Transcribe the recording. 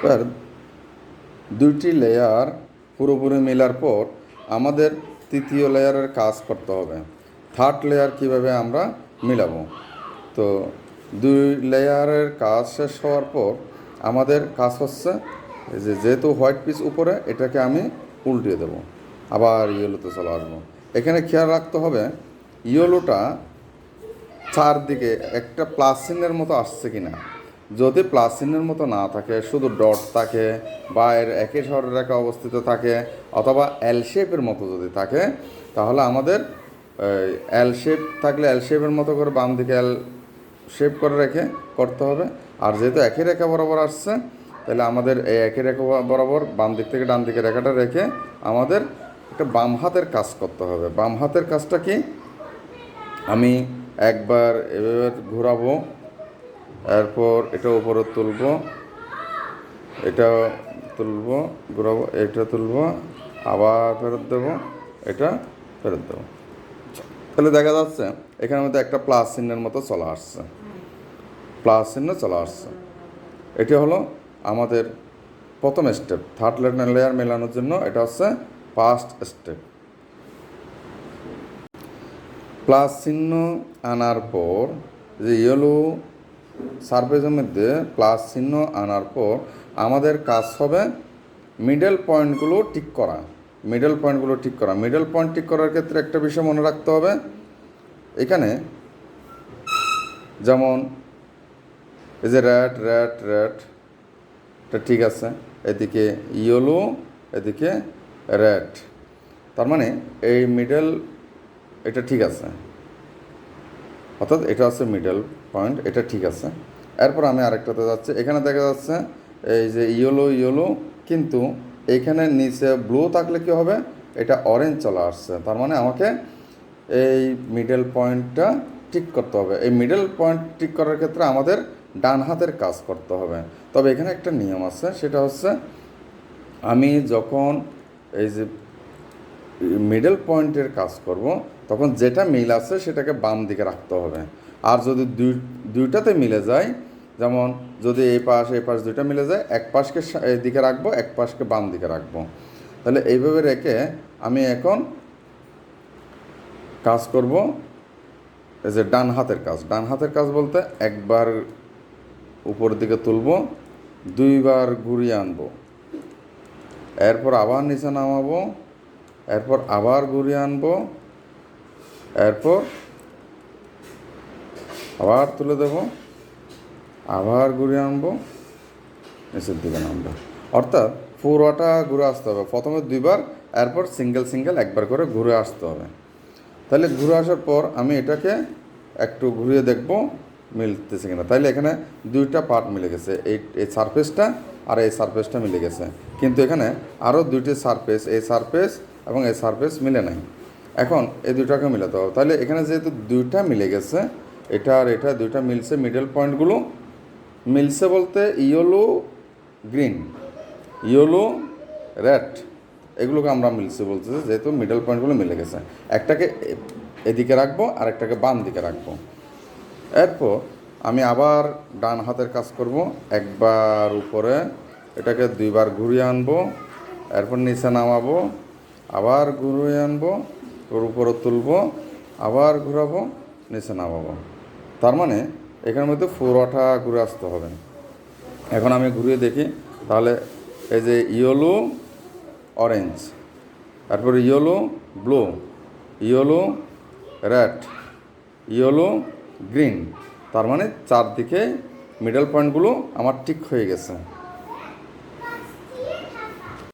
এবার দুইটি লেয়ার পুরোপুরি মেলার পর আমাদের তৃতীয় লেয়ারের কাজ করতে হবে। থার্ড লেয়ার কিভাবে আমরা মিলাবো, তো দুই লেয়ারের কাজ শেষ হওয়ার পর আমাদের কাজ হচ্ছে যেহেতু হোয়াইট পিস উপরে, এটাকে আমি উল্টিয়ে দেবো, আবার ইয়েলোতে চলে আসবো। এখানে খেয়াল রাখতে হবে ইয়েলোটা চারদিকে একটা প্লাস চিহ্নের মতো আসছে কিনা। যদি প্লাস চিহ্নের মতো না থাকে, শুধু ডট থাকে বা এর একই সরলরেখা অবস্থিত থাকে অথবা এল শেপের মতো যদি থাকে, তাহলে আমাদের এল শেপ থাকলে এল শেপের মতো করে বাম দিকে এল শেপ করে রেখে করতে হবে। আর যেহেতু একই রেখা বরাবর আসছে, তাহলে আমাদের এই একই রেখা বরাবর বাম দিক থেকে ডান দিকে রেখাটা রেখে আমাদের একটা বাম হাতের কাজ করতে হবে। বাম হাতের কাজটা কি, আমি একবার এভাবে ঘোরাবো, এরপর এটা উপরে তুলবো, এটা তুলবো, ঘোরাবো, এটা তুলবো, আবার ফেরত দেবো, এটা ফেরত দেবো। তাহলে দেখা যাচ্ছে এখানের মধ্যে একটা প্লাস চিহ্নের মতো চলে আসছে, প্লাস চিহ্ন চলে আসছে। এটি হলো আমাদের প্রথম স্টেপ। থার্ড লেয়ার মেলানোর জন্য এটা হচ্ছে ফার্স্ট স্টেপ। প্লাস চিহ্ন আনার পর যে ইয়েলো সারফেসের মধ্যে প্লাস চিহ্ন আনার পর আমাদের কাজ হবে মিডল পয়েন্টগুলো ঠিক করা। মিডল পয়েন্ট ঠিক করার ক্ষেত্রে একটা বিষয় মনে রাখতে হবে, এখানে যেমন এই যে রেড এটা ঠিক আছে, এদিকে ইয়েলো, এদিকে রেড, তার মানে এই মিডল এটা ঠিক আছে, অর্থাৎ এটা হচ্ছে মিডল পয়েন্ট, এটা ঠিক আছে। এরপর আমি আরেকটাতে যাচ্ছি, এখানে দেখা যাচ্ছে এই যে ইয়েলো, কিন্তু এইখানে নিচে ব্লু থাকলে কী হবে, এটা অরেঞ্জ চলে আসছে, তার মানে আমাকে এই মিডল পয়েন্টটা ঠিক করতে হবে। এই মিডল পয়েন্ট ঠিক করার ক্ষেত্রে আমাদের ডান হাতের কাজ করতে হবে। তবে এখানে একটা নিয়ম আছে, সেটা হচ্ছে আমি যখন এই যে মিডল পয়েন্টের কাজ করব, তখন যেটা মিল আছে সেটাকে বাম দিকে রাখতে হবে। আর যদি দুইটাতে মিলে যায়, যেমন যদি এই পাশ দুইটা মিলে যায়, এক পাশকে এই দিকে রাখবো, এক পাশকে বাম দিকে রাখবো, তাহলে এইভাবে রেখে আমি এখন কাজ করব। এই যে ডান হাতের কাজ বলতে একবার উপরের দিকে তুলব, দুইবার ঘুরিয়ে আনবো, এরপর আবার নিচে নামাবো, এরপর আবার ঘুরিয়ে আনবো, এরপর আবার তুলে দেব, আবার ঘুরিয়ে আনবো, নিচের দিকে নামবো। অর্থাৎ পুরোটা ঘুরে আসতে হবে, প্রথমে দুইবার, এরপর সিঙ্গেল একবার করে ঘুরে আসতে হবে। তাহলে ঘুরে আসার পর আমি এটাকে একটু ঘুরিয়ে দেখব মিলতেছে কিনা। তাইলে এখানে দুইটা পার্ট মিলে গেছে, এই সারফেসটা আর এই সারফেসটা মিলে গেছে, কিন্তু এখানে আরও দুইটি সারফেস, এই সারফেস এবং এই সারফেস মিলে নাই। এখন এই দুইটাকে মিলাতে হবে। তাহলে এখানে যেহেতু দুইটা মিলে গেছে, এটা আর এটা দুইটা মিলছে, মিডল পয়েন্টগুলো মিলছে বলতে ইয়েলো গ্রিন, ইয়েলো রেড, এগুলোকে আমরা মিলছে বলতেছি, যেহেতু মিডল পয়েন্টগুলো মিলে গেছে। একটাকে এদিকে রাখবো আর একটাকে বাম দিকে রাখবো। এরপর আমি আবার ডান হাতের কাজ করব, একবার উপরে, এটাকে দুইবার ঘুরিয়ে আনবো, এরপর নিচে নামাবো, আবার ঘুরিয়ে আনবো, ওর উপরে তুলবো, আবার ঘুরাবো, নিচে নামাবো। তার মানে এখানের মধ্যে পুরোটা ঘুরে আসতে হবে। এখন আমি ঘুরিয়ে দেখি, তাহলে এই যে ইয়েলো অরেঞ্জ, তারপরে yellow blue, yellow red, yellow green, তার মানে চারদিকে মিডল পয়েন্টগুলো আমার ঠিক হয়ে গেছে।